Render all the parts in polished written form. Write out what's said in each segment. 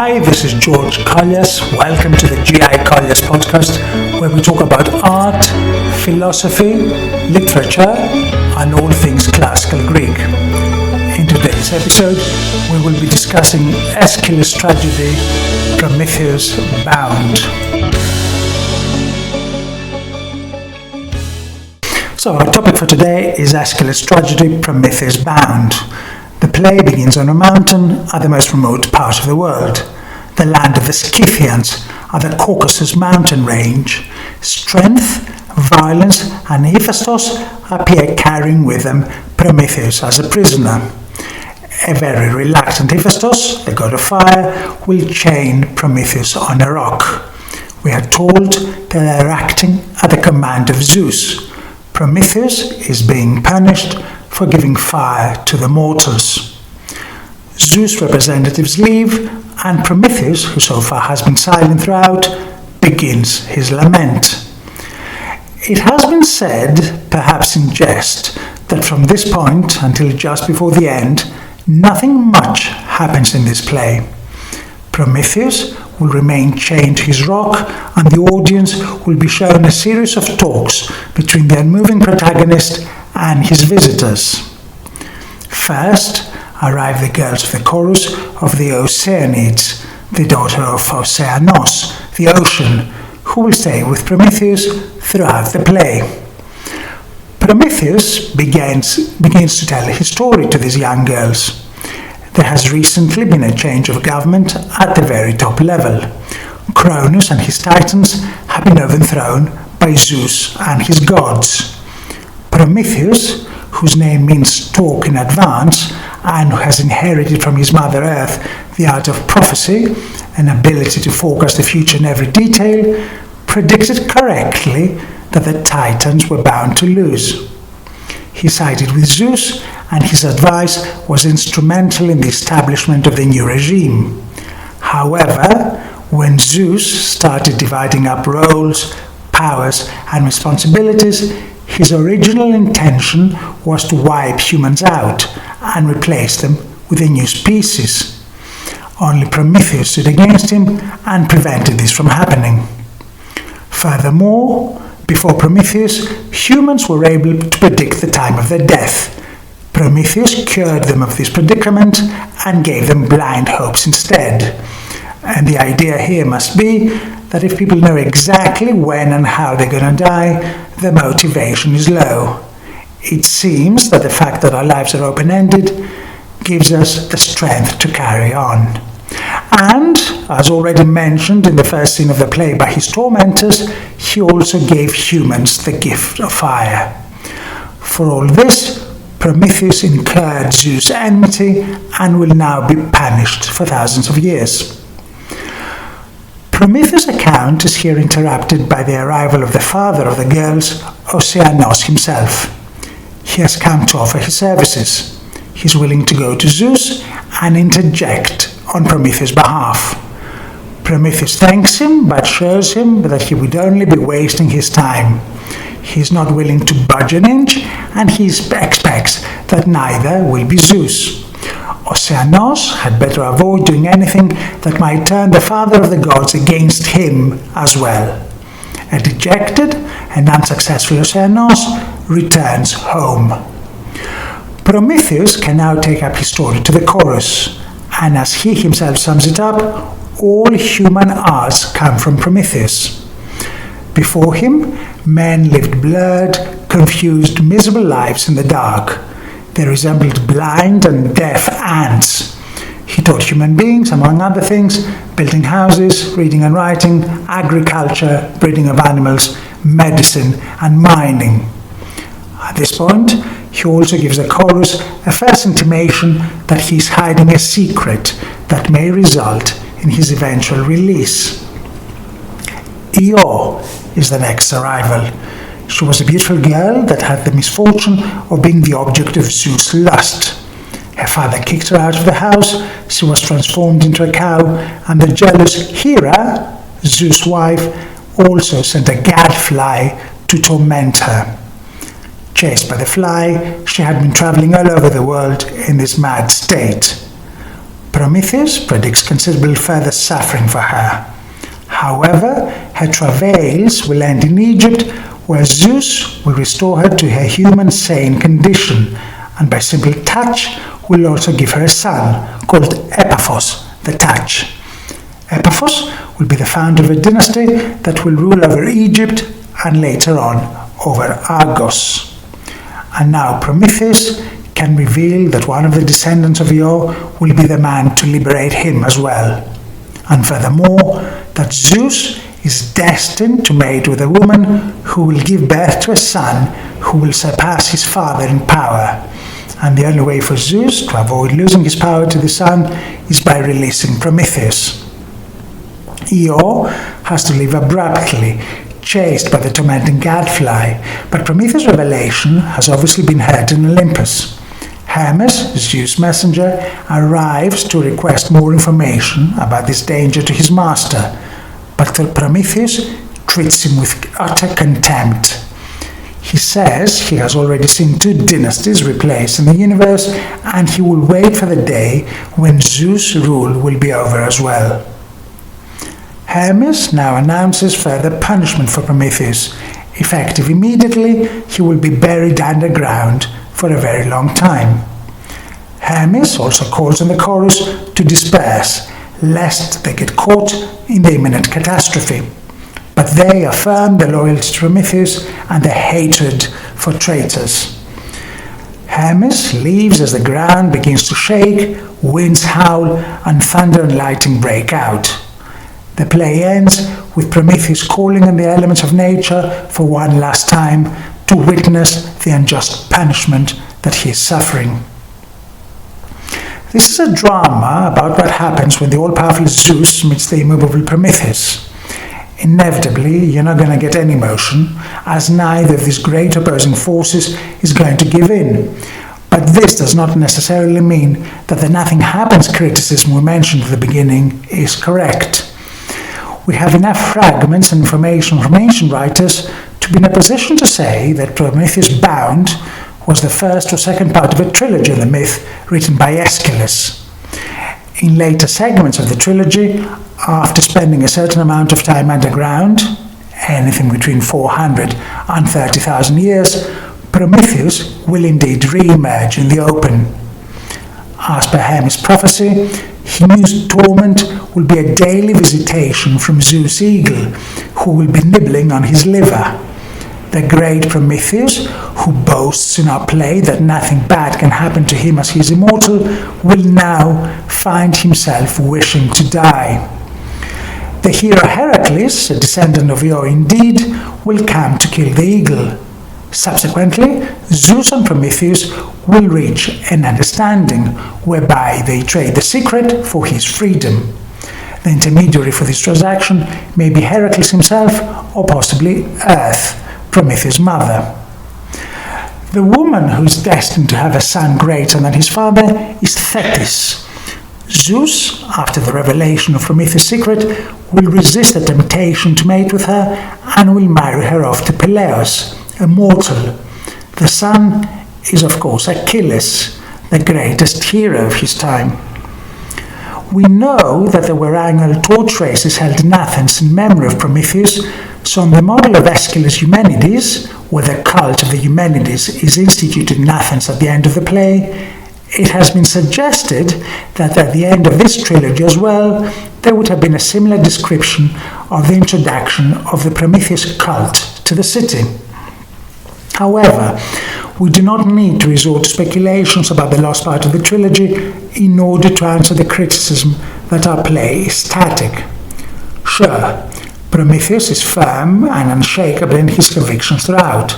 Hi, this is George Gikollias. Welcome to the Gikollias podcast, where we talk about art, philosophy, literature, and all things classical Greek. In today's episode, we will be discussing Aeschylus' tragedy, Prometheus Bound. So our topic for today is Aeschylus' tragedy, Prometheus Bound. The play begins on a mountain at the most remote part of the world, the land of the Scythians at the Caucasus mountain range. Strength, violence, and Hephaestus appear carrying with them Prometheus as a prisoner. A very reluctant Hephaestus, the god of fire, will chain Prometheus on a rock. We are told that they are acting at the command of Zeus. Prometheus is being punished for giving fire to the mortals. Zeus' representatives leave, and Prometheus, who so far has been silent throughout, begins his lament. It has been said, perhaps in jest, that from this point until just before the end, nothing much happens in this play. Prometheus will remain chained to his rock, and the audience will be shown a series of talks between the unmoving protagonist and his visitors. First arrive the girls of the chorus of the Oceanids, the daughter of Oceanos, the ocean, who will stay with Prometheus throughout the play. Prometheus begins to tell his story to these young girls. There has recently been a change of government at the very top level. Cronus and his titans have been overthrown by Zeus and his gods. Prometheus, whose name means talk in advance, and who has inherited from his mother Earth the art of prophecy, an ability to forecast the future in every detail, predicted correctly that the Titans were bound to lose. He sided with Zeus, and his advice was instrumental in the establishment of the new regime. However, when Zeus started dividing up roles, powers, and responsibilities, his original intention was to wipe humans out and replace them with a new species. Only Prometheus stood against him and prevented this from happening. Furthermore, before Prometheus, humans were able to predict the time of their death. Prometheus cured them of this predicament and gave them blind hopes instead. And the idea here must be that if people know exactly when and how they're going to die, the motivation is low. It seems that the fact that our lives are open-ended gives us the strength to carry on. And, as already mentioned in the first scene of the play by his tormentors, he also gave humans the gift of fire. For all this, Prometheus incurred Zeus' enmity and will now be punished for thousands of years. Prometheus' account is here interrupted by the arrival of the father of the girls, Oceanos himself. He has come to offer his services. He is willing to go to Zeus and interject on Prometheus' behalf. Prometheus thanks him, but shows him that he would only be wasting his time. He is not willing to budge an inch, and he expects that neither will be Zeus. Oceanos had better avoid doing anything that might turn the father of the gods against him as well. A dejected and unsuccessful Oceanos returns home. Prometheus can now take up his story to the chorus, and as he himself sums it up, all human arts come from Prometheus. Before him, men lived blurred, confused, miserable lives in the dark. They resembled blind and deaf ants. He taught human beings, among other things, building houses, reading and writing, agriculture, breeding of animals, medicine, and mining. At this point, he also gives the chorus a first intimation that he is hiding a secret that may result in his eventual release. Io is the next arrival. She was a beautiful girl that had the misfortune of being the object of Zeus' lust. Her father kicked her out of the house, she was transformed into a cow, and the jealous Hera, Zeus' wife, also sent a gadfly to torment her. Chased by the fly, she had been traveling all over the world in this mad state. Prometheus predicts considerable further suffering for her. However, her travails will end in Egypt, where Zeus will restore her to her human sane condition, and by simple touch will also give her a son, called Epaphos, the Touch. Epaphos will be the founder of a dynasty that will rule over Egypt and later on over Argos. And now Prometheus can reveal that one of the descendants of Io will be the man to liberate him as well. And furthermore, that Zeus is destined to mate with a woman who will give birth to a son who will surpass his father in power. And the only way for Zeus to avoid losing his power to the son is by releasing Prometheus. Io has to leave abruptly, chased by the tormenting gadfly, but Prometheus' revelation has obviously been heard in Olympus. Hermes, Zeus' messenger, arrives to request more information about this danger to his master, but Prometheus treats him with utter contempt. He says he has already seen 2 dynasties replaced in the universe, and he will wait for the day when Zeus' rule will be over as well. Hermes now announces further punishment for Prometheus. Effective immediately, he will be buried underground for a very long time. Hermes also calls on the chorus to disperse, lest they get caught in the imminent catastrophe. But they affirm their loyalty to Prometheus and their hatred for traitors. Hermes leaves as the ground begins to shake, winds howl, and thunder and lightning break out. The play ends with Prometheus calling on the elements of nature for one last time to witness the unjust punishment that he is suffering. This is a drama about what happens when the all-powerful Zeus meets the immovable Prometheus. Inevitably, you're not going to get any motion, as neither of these great opposing forces is going to give in. But this does not necessarily mean that the nothing happens criticism we mentioned at the beginning is correct. We have enough fragments and information from ancient writers to be in a position to say that Prometheus Bound was the first or second part of a trilogy of the myth written by Aeschylus. In later segments of the trilogy, after spending a certain amount of time underground, anything between 400 and 30,000 years, Prometheus will indeed re-emerge in the open. As per Hermes' prophecy, his torment will be a daily visitation from Zeus' eagle, who will be nibbling on his liver. The great Prometheus, who boasts in our play that nothing bad can happen to him as he is immortal, will now find himself wishing to die. The hero Heracles, a descendant of Io indeed, will come to kill the eagle. Subsequently, Zeus and Prometheus will reach an understanding whereby they trade the secret for his freedom. The intermediary for this transaction may be Heracles himself or possibly Earth, Prometheus' mother. The woman who is destined to have a son greater than his father is Thetis. Zeus, after the revelation of Prometheus' secret, will resist the temptation to mate with her and will marry her off to Peleus, a mortal. The son is of course Achilles, the greatest hero of his time. We know that there were annual torch races held in Athens in memory of Prometheus, so on the model of Aeschylus' Eumenides, where the cult of the Eumenides is instituted in Athens at the end of the play, it has been suggested that at the end of this trilogy as well, there would have been a similar description of the introduction of the Prometheus cult to the city. However, we do not need to resort to speculations about the lost part of the trilogy in order to answer the criticism that our play is static. Sure, Prometheus is firm and unshakable in his convictions throughout.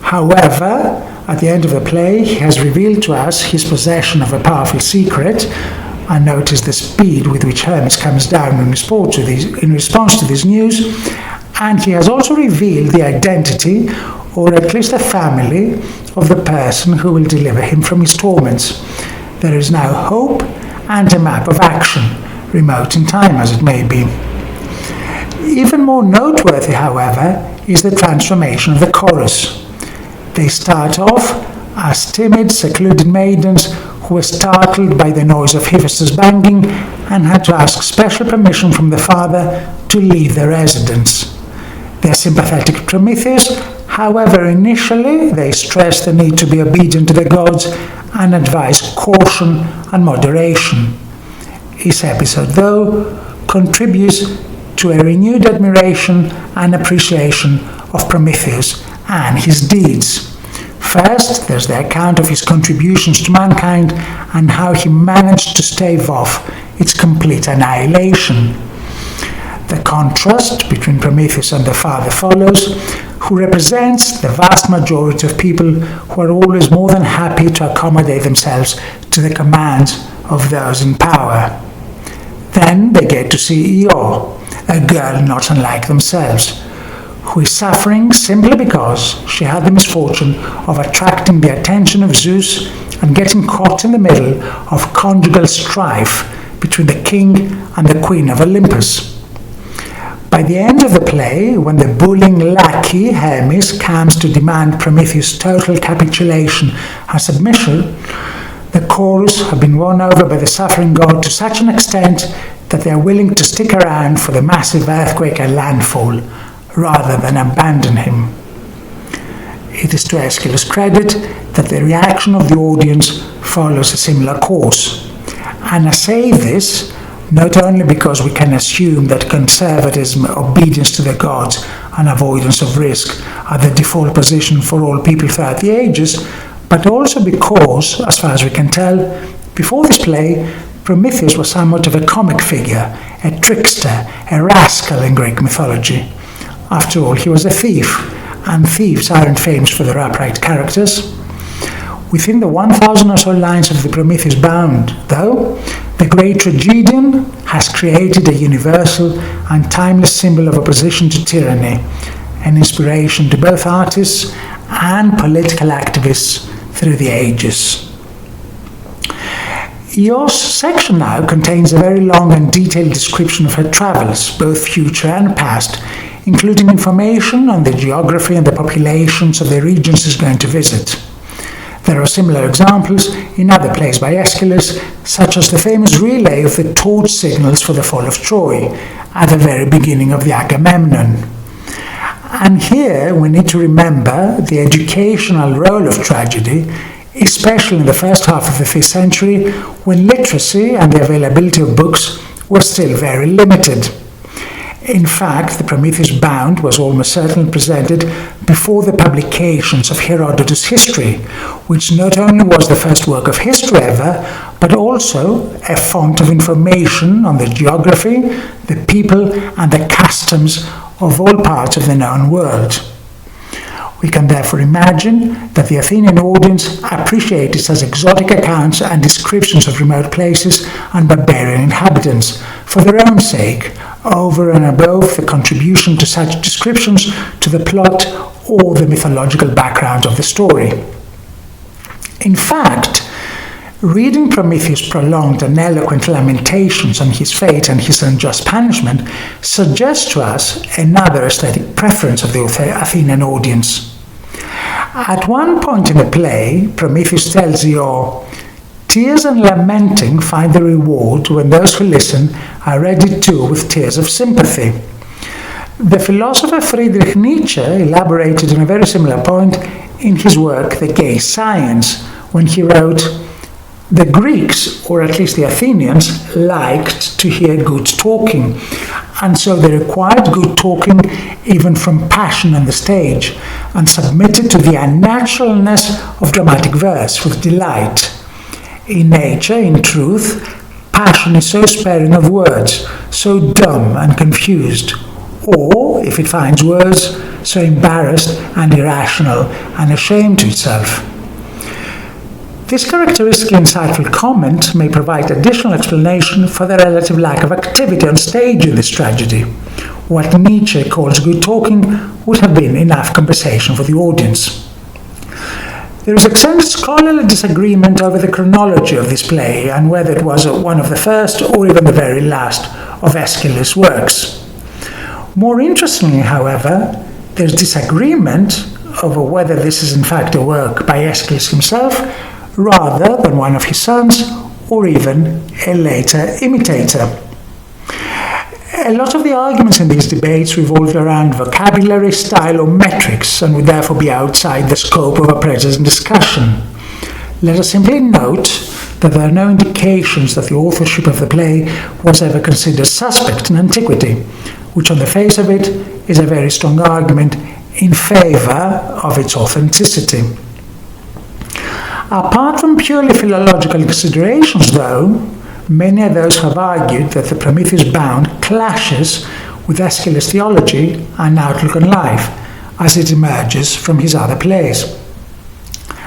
However, at the end of the play, he has revealed to us his possession of a powerful secret, and notice the speed with which Hermes comes down in response to this news, and he has also revealed the identity, or at least the family, of the person who will deliver him from his torments. There is now hope and a map of action, remote in time as it may be. Even more noteworthy, however, is the transformation of the chorus. They start off as timid, secluded maidens who who were startled by the noise of Hephaestus banging and had to ask special permission from the father to leave their residence. They are sympathetic to Prometheus, however initially they stress the need to be obedient to the gods and advise caution and moderation. This episode, though, contributes to a renewed admiration and appreciation of Prometheus and his deeds. First, there's the account of his contributions to mankind and how he managed to stave off its complete annihilation. The contrast between Prometheus and the father follows, who represents the vast majority of people who are always more than happy to accommodate themselves to the commands of those in power. Then they get to see Io, a girl not unlike themselves, who is suffering simply because she had the misfortune of attracting the attention of Zeus and getting caught in the middle of conjugal strife between the king and the queen of Olympus. By the end of the play, when the bullying lackey Hermes comes to demand Prometheus' total capitulation and submission, the chorus have been won over by the suffering god to such an extent that they are willing to stick around for the massive earthquake and landfall, rather than abandon him. It is to Aeschylus' credit that the reaction of the audience follows a similar course. And I say this not only because we can assume that conservatism, obedience to the gods, and avoidance of risk are the default position for all people throughout the ages, but also because, as far as we can tell, before this play, Prometheus was somewhat of a comic figure, a trickster, a rascal in Greek mythology. After all, he was a thief, and thieves aren't famous for their upright characters. Within the 1,000 or so lines of the Prometheus Bound, though, the great tragedian has created a universal and timeless symbol of opposition to tyranny, an inspiration to both artists and political activists through the ages. Io's section now contains a very long and detailed description of her travels, both future and past, including information on the geography and the populations of the regions she's going to visit. There are similar examples in other plays by Aeschylus, such as the famous relay of the torch signals for the fall of Troy at the very beginning of the Agamemnon. And here we need to remember the educational role of tragedy, especially in the first half of the 5th century, when literacy and the availability of books were still very limited. In fact, the Prometheus Bound was almost certainly presented before the publications of Herodotus' history, which not only was the first work of history ever, but also a font of information on the geography, the people, and the customs of all parts of the known world. We can therefore imagine that the Athenian audience appreciated such exotic accounts and descriptions of remote places and barbarian inhabitants for their own sake, over and above the contribution to such descriptions to the plot or the mythological background of the story. In fact, reading Prometheus' prolonged and eloquent lamentations on his fate and his unjust punishment suggests to us another aesthetic preference of the Athenian audience. At one point in the play, Prometheus tells Io, "Tears and lamenting find the reward when those who listen are ready too with tears of sympathy." The philosopher Friedrich Nietzsche elaborated on a very similar point in his work The Gay Science, when he wrote, "The Greeks, or at least the Athenians, liked to hear good talking, and so they required good talking even from passion on the stage, and submitted to the unnaturalness of dramatic verse with delight. In nature, in truth, passion is so sparing of words, so dumb and confused, or, if it finds words, so embarrassed and irrational and ashamed to itself." This characteristically insightful comment may provide additional explanation for the relative lack of activity on stage in this tragedy. What Nietzsche calls good talking would have been enough conversation for the audience. There is extended scholarly disagreement over the chronology of this play and whether it was one of the first or even the very last of Aeschylus' works. More interestingly, however, there is disagreement over whether this is in fact a work by Aeschylus himself rather than one of his sons or even a later imitator. A lot of the arguments in these debates revolved around vocabulary, style or metrics and would therefore be outside the scope of our present discussion. Let us simply note that there are no indications that the authorship of the play was ever considered suspect in antiquity, which on the face of it is a very strong argument in favour of its authenticity. Apart from purely philological considerations, though, many of those have argued that the Prometheus Bound clashes with Aeschylus' theology and outlook on life as it emerges from his other plays.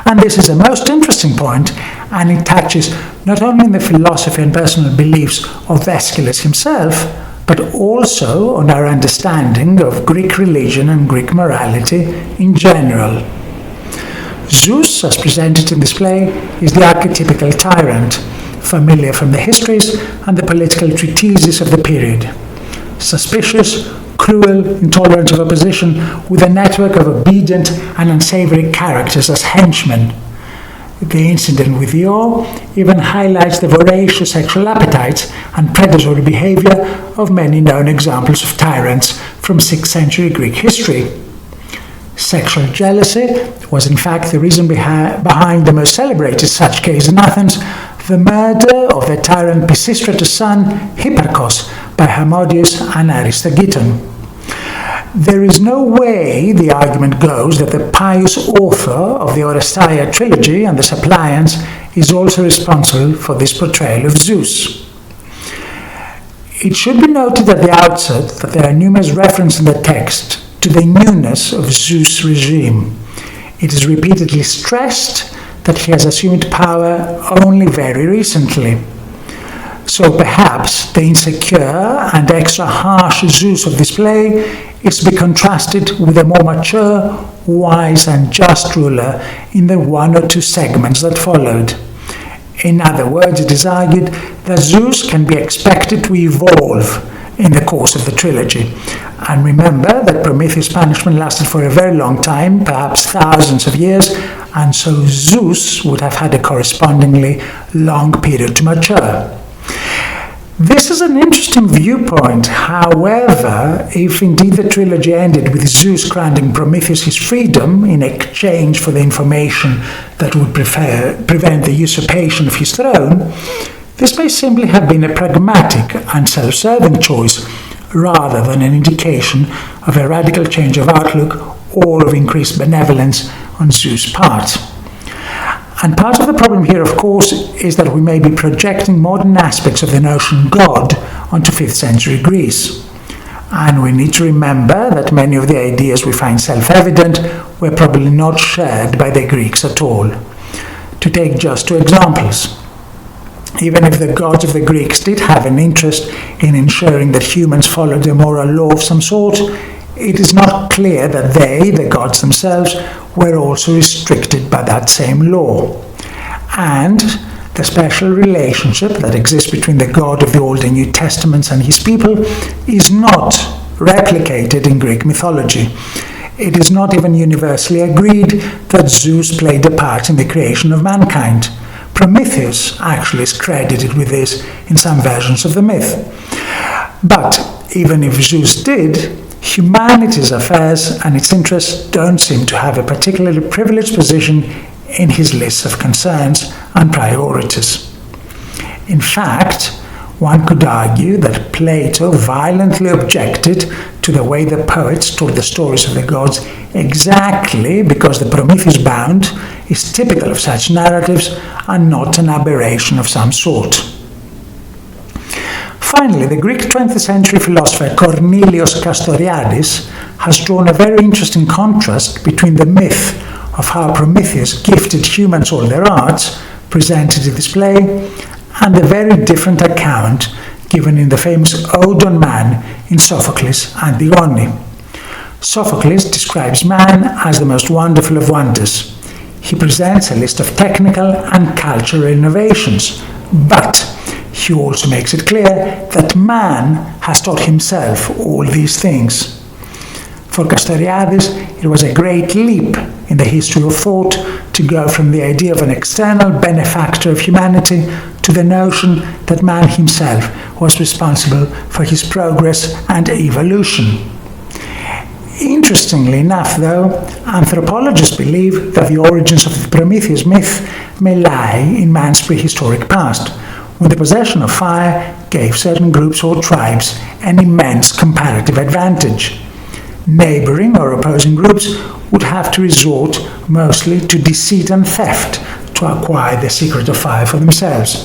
And this is a most interesting point, and it touches not only on the philosophy and personal beliefs of Aeschylus himself, but also on our understanding of Greek religion and Greek morality in general. Zeus, as presented in this play, is the archetypical tyrant, familiar from the histories and the political treatises of the period. Suspicious, cruel, intolerant of opposition, with a network of obedient and unsavory characters as henchmen. The incident with Io even highlights the voracious sexual appetites and predatory behavior of many known examples of tyrants from 6th century Greek history. Sexual jealousy was in fact the reason behind the most celebrated such case in Athens, the murder of the tyrant Pisistratus' son Hipparchus by Harmodius and Aristogiton. There is no way, the argument goes, that the pious author of the Oresteia trilogy and the Suppliants is also responsible for this portrayal of Zeus. It should be noted at the outset that there are numerous references in the text to the newness of Zeus' regime. It is repeatedly stressed that he has assumed power only very recently. So perhaps the insecure and extra harsh Zeus of this play is to be contrasted with a more mature, wise and just ruler in the one or two segments that followed. In other words, it is argued that Zeus can be expected to evolve in the course of the trilogy. And remember that Prometheus' punishment lasted for a very long time, perhaps thousands of years, and so Zeus would have had a correspondingly long period to mature. This is an interesting viewpoint. However, if indeed the trilogy ended with Zeus granting Prometheus his freedom in exchange for the information that would prevent the usurpation of his throne, this may simply have been a pragmatic and self-serving choice rather than an indication of a radical change of outlook or of increased benevolence on Zeus' part. And part of the problem here, of course, is that we may be projecting modern aspects of the notion God onto 5th century Greece. And we need to remember that many of the ideas we find self-evident were probably not shared by the Greeks at all. To take just two examples. Even if the gods of the Greeks did have an interest in ensuring that humans followed a moral law of some sort, it is not clear that they, the gods themselves, were also restricted by that same law. And the special relationship that exists between the God of the Old and New Testaments and his people is not replicated in Greek mythology. It is not even universally agreed that Zeus played a part in the creation of mankind. Prometheus actually is credited with this in some versions of the myth. But even if Zeus did, humanity's affairs and its interests don't seem to have a particularly privileged position in his list of concerns and priorities. In fact, one could argue that Plato violently objected to the way the poets told the stories of the gods exactly because the Prometheus Bound is typical of such narratives and not an aberration of some sort. Finally, the Greek 20th century philosopher Cornelius Castoriadis has drawn a very interesting contrast between the myth of how Prometheus gifted humans all their arts, presented in this play, and the very different account given in the famous Ode on Man in Sophocles and the Odyssey. Sophocles describes man as the most wonderful of wonders. He presents a list of technical and cultural innovations, but he also makes it clear that man has taught himself all these things. For Castoriadis, it was a great leap in the history of thought to go from the idea of an external benefactor of humanity to the notion that man himself was responsible for his progress and evolution. Interestingly enough, though, anthropologists believe that the origins of the Prometheus myth may lie in man's prehistoric past, when the possession of fire gave certain groups or tribes an immense comparative advantage. Neighboring or opposing groups would have to resort mostly to deceit and theft to acquire the secret of fire for themselves.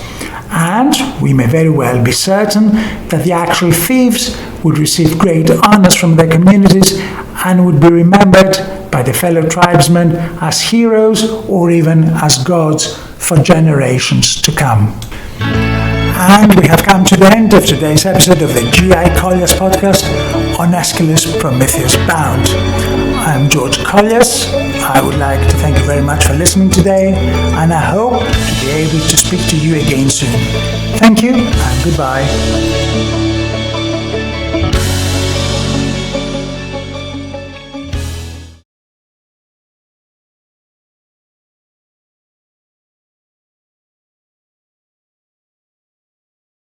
And we may very well be certain that the actual thieves would receive great honors from their communities and would be remembered by the fellow tribesmen as heroes or even as gods for generations to come. And we have come to the end of today's episode of the Gikollias podcast on Aeschylus' Prometheus Bound. I'm George Gikollias. I would like to thank you very much for listening today, and I hope to be able to speak to you again soon. Thank you and goodbye.